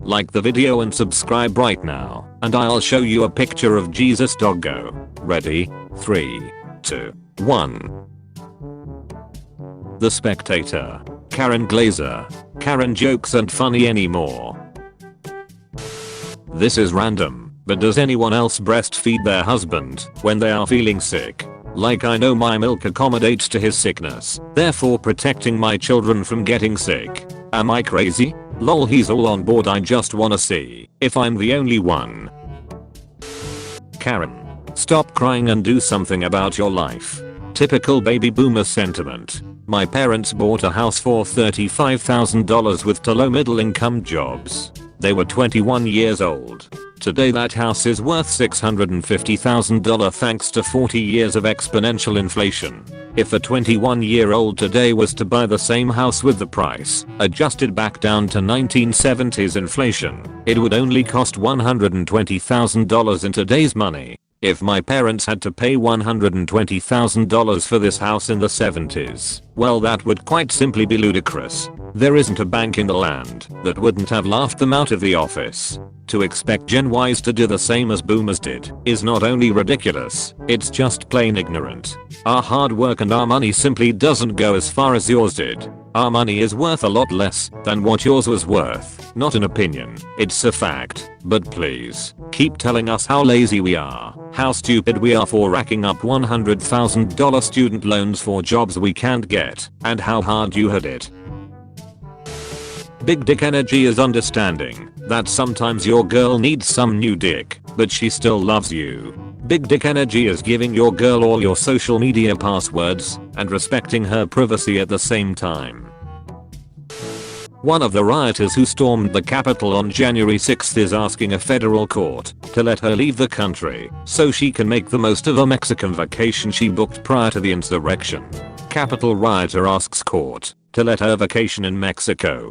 Like the video and subscribe right now, and I'll show you a picture of Jesus Doggo. Ready? 3, 2, 1. The Spectator. Karen Glazer. Karen jokes aren't funny anymore. This is random, but does anyone else breastfeed their husband when they are feeling sick? Like, I know my milk accommodates to his sickness, therefore protecting my children from getting sick. Am I crazy? Lol, he's all on board. I just wanna see if I'm the only one. Karen. Stop crying and do something about your life. Typical baby boomer sentiment. My parents bought a house for $35,000 with two low middle income jobs. They were 21 years old. Today that house is worth $650,000 thanks to 40 years of exponential inflation. If a 21-year-old today was to buy the same house with the price adjusted back down to 1970s inflation, it would only cost $120,000 in today's money. If my parents had to pay $120,000 for this house in the 70s, well, that would quite simply be ludicrous. There isn't a bank in the land that wouldn't have laughed them out of the office. To expect Gen Ys to do the same as boomers did is not only ridiculous, it's just plain ignorant. Our hard work and our money simply doesn't go as far as yours did. Our money is worth a lot less than what yours was worth. Not an opinion, it's a fact. But please, keep telling us how lazy we are, how stupid we are for racking up $100,000 student loans for jobs we can't get, and how hard you had it. Big dick energy is understanding that sometimes your girl needs some new dick, but she still loves you. Big dick energy is giving your girl all your social media passwords and respecting her privacy at the same time. One of the rioters who stormed the Capitol on January 6th is asking a federal court to let her leave the country so she can make the most of a Mexican vacation she booked prior to the insurrection. Capitol rioter asks court to let her vacation in Mexico.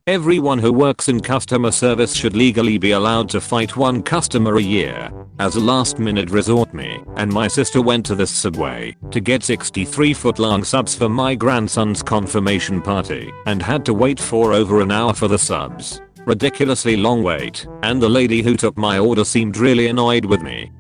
Everyone who works in customer service should legally be allowed to fight one customer a year. As a last minute resort, me and my sister went to this Subway to get 63-foot-long subs for my grandson's confirmation party and had to wait for over an hour for the subs. Ridiculously long wait, and the lady who took my order seemed really annoyed with me.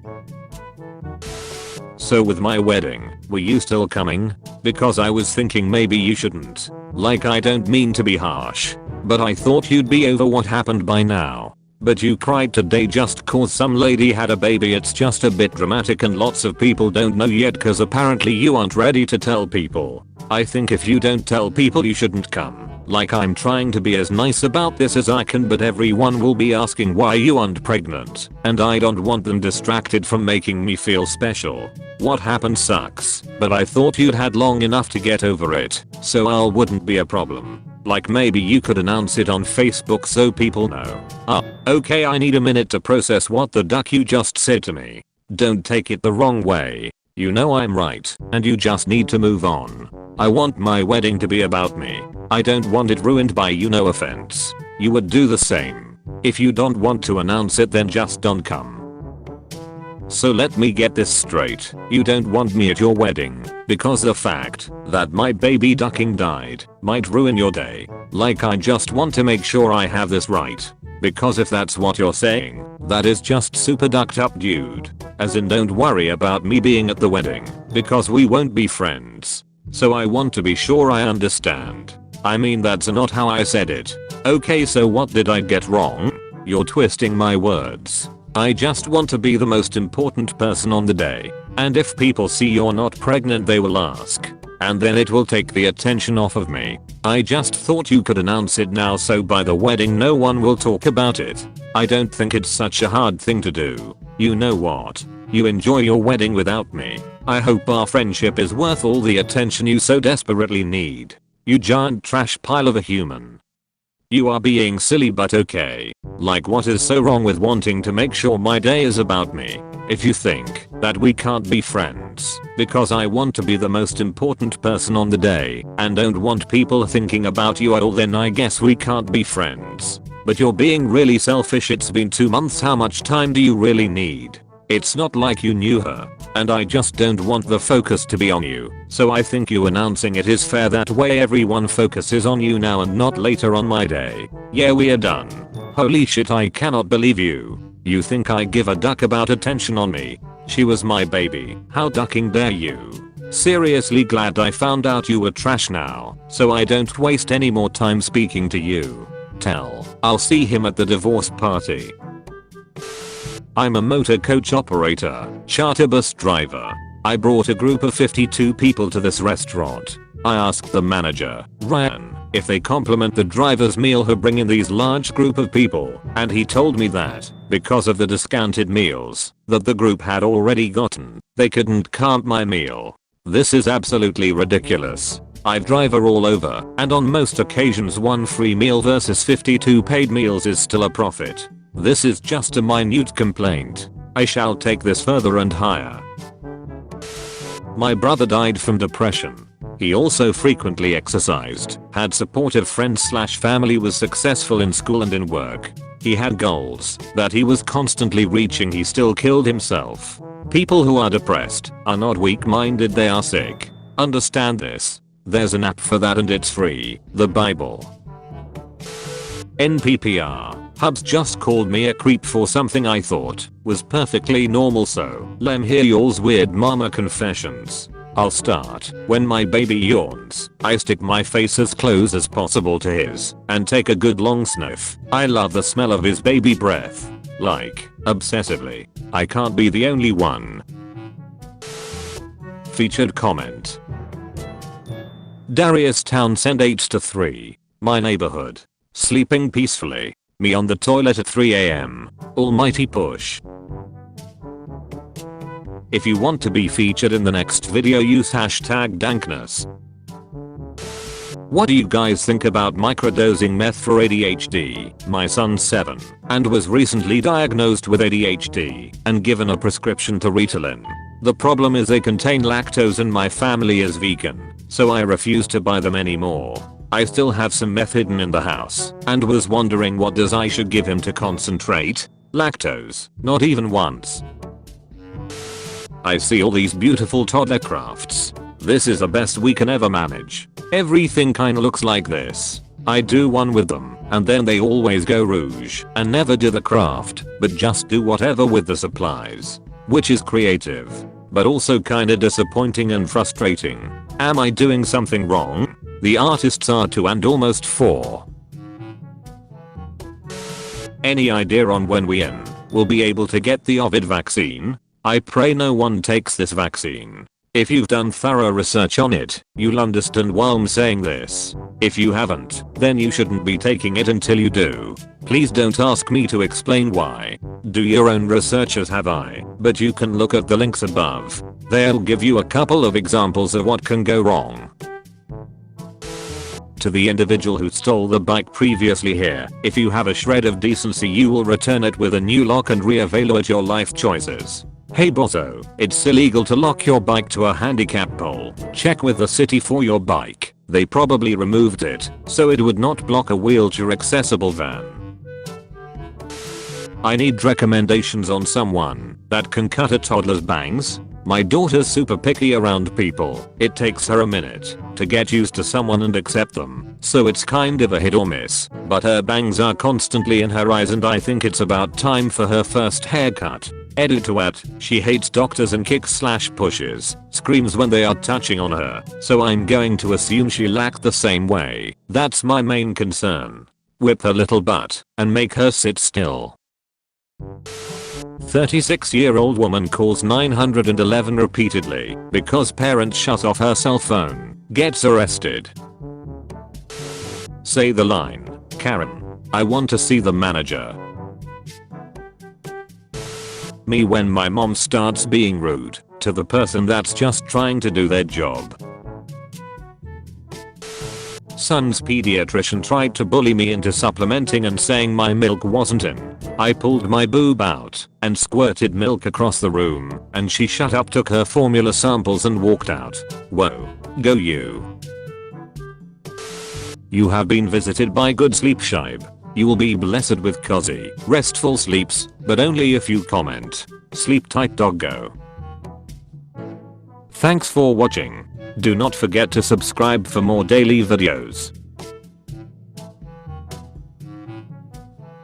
So with my wedding, were you still coming? Because I was thinking maybe you shouldn't. Like, I don't mean to be harsh, but I thought you'd be over what happened by now. But you cried today just cause some lady had a baby. It's just a bit dramatic and lots of people don't know yet cause apparently you aren't ready to tell people. I think if you don't tell people you shouldn't come. Like, I'm trying to be as nice about this as I can, but everyone will be asking why you aren't pregnant, and I don't want them distracted from making me feel special. What happened sucks, but I thought you'd had long enough to get over it, so I wouldn't be a problem. Like, maybe you could announce it on Facebook so people know. Okay, I need a minute to process what the duck you just said to me. Don't take it the wrong way. You know I'm right, and you just need to move on. I want my wedding to be about me. I don't want it ruined by you, no offense. You would do the same. If you don't want to announce it, then just don't come. So let me get this straight. You don't want me at your wedding because the fact that my baby ducking died might ruin your day. Like, I just want to make sure I have this right. Because if that's what you're saying, that is just super ducked up, dude. As in, don't worry about me being at the wedding because we won't be friends. So I want to be sure I understand. I mean, that's not how I said it. Okay, so what did I get wrong? You're twisting my words. I just want to be the most important person on the day. And if people see you're not pregnant, they will ask. And then it will take the attention off of me. I just thought you could announce it now so by the wedding no one will talk about it. I don't think it's such a hard thing to do. You know what? You enjoy your wedding without me. I hope our friendship is worth all the attention you so desperately need. You giant trash pile of a human. You are being silly, but okay. Like, what is so wrong with wanting to make sure my day is about me? If you think that we can't be friends because I want to be the most important person on the day and don't want people thinking about you at all, then I guess we can't be friends. But you're being really selfish. It's been 2 months. How much time do you really need? It's not like you knew her. And I just don't want the focus to be on you. So I think you announcing it is fair, that way everyone focuses on you now and not later on my day. Yeah, we're done. Holy shit, I cannot believe you. You think I give a duck about attention on me? She was my baby. How ducking dare you? Seriously glad I found out you were trash now, so I don't waste any more time speaking to you. I'll see him at the divorce party. I'm a motor coach operator, charter bus driver. I brought a group of 52 people to this restaurant. I asked the manager, Ryan, if they compliment the driver's meal who bring in these large group of people, and he told me that, because of the discounted meals that the group had already gotten, they couldn't count my meal. This is absolutely ridiculous. I drive her all over, and on most occasions one free meal versus 52 paid meals is still a profit. This is just a minute complaint. I shall take this further and higher. My brother died from depression. He also frequently exercised, had supportive friends/family, was successful in school and in work. He had goals that he was constantly reaching. He still killed himself. People who are depressed are not weak-minded, they are sick. Understand this. There's an app for that and it's free. The Bible. NPPR. Hubs just called me a creep for something I thought was perfectly normal, so lem hear y'all's weird mama confessions. I'll start. When my baby yawns, I stick my face as close as possible to his and take a good long sniff. I love the smell of his baby breath. Like, obsessively. I can't be the only one. Featured comment. Darius Townsend 8-3. My neighborhood. Sleeping peacefully. Me on the toilet at 3 AM. Almighty push. If you want to be featured in the next video, use #dankness. What do you guys think about microdosing meth for ADHD? My son's 7 and was recently diagnosed with ADHD and given a prescription to Ritalin. The problem is they contain lactose and my family is vegan, so I refuse to buy them anymore. I still have some meth hidden in the house and was wondering what does I should give him to concentrate? Lactose, not even once. I see all these beautiful toddler crafts. This is the best we can ever manage. Everything kinda looks like this. I do one with them and then they always go rouge and never do the craft, but just do whatever with the supplies. Which is creative, but also kinda disappointing and frustrating. Am I doing something wrong? The artists are 2 and almost 4. Any idea on when we will be able to get the COVID vaccine? I pray no one takes this vaccine. If you've done thorough research on it, you'll understand why I'm saying this. If you haven't, then you shouldn't be taking it until you do. Please don't ask me to explain why. Do your own research as have I, but you can look at the links above. They'll give you a couple of examples of what can go wrong. To the individual who stole the bike previously here, if you have a shred of decency you will return it with a new lock and re-evaluate your life choices. Hey Bozo, it's illegal to lock your bike to a handicap pole. Check with the city for your bike. They probably removed it, so it would not block a wheelchair accessible van. I need recommendations on someone that can cut a toddler's bangs. My daughter's super picky around people. It takes her a minute to get used to someone and accept them, so it's kind of a hit or miss, but her bangs are constantly in her eyes and I think it's about time for her first haircut. Edit to at, she hates doctors and kicks/pushes, screams when they are touching on her, so I'm going to assume she'll act the same way. That's my main concern. Whip her little butt and make her sit still. 36-year-old woman calls 911 repeatedly because parents shut off her cell phone, gets arrested. Say the line, Karen, I want to see the manager. Me when my mom starts being rude to the person that's just trying to do their job. Son's pediatrician tried to bully me into supplementing and saying my milk wasn't in. I pulled my boob out and squirted milk across the room and she shut up, took her formula samples and walked out. Whoa. Go you. You have been visited by good sleep Shibe. You will be blessed with cozy, restful sleeps, but only if you comment. Sleep tight doggo. Thanks for watching. Do not forget to subscribe for more daily videos.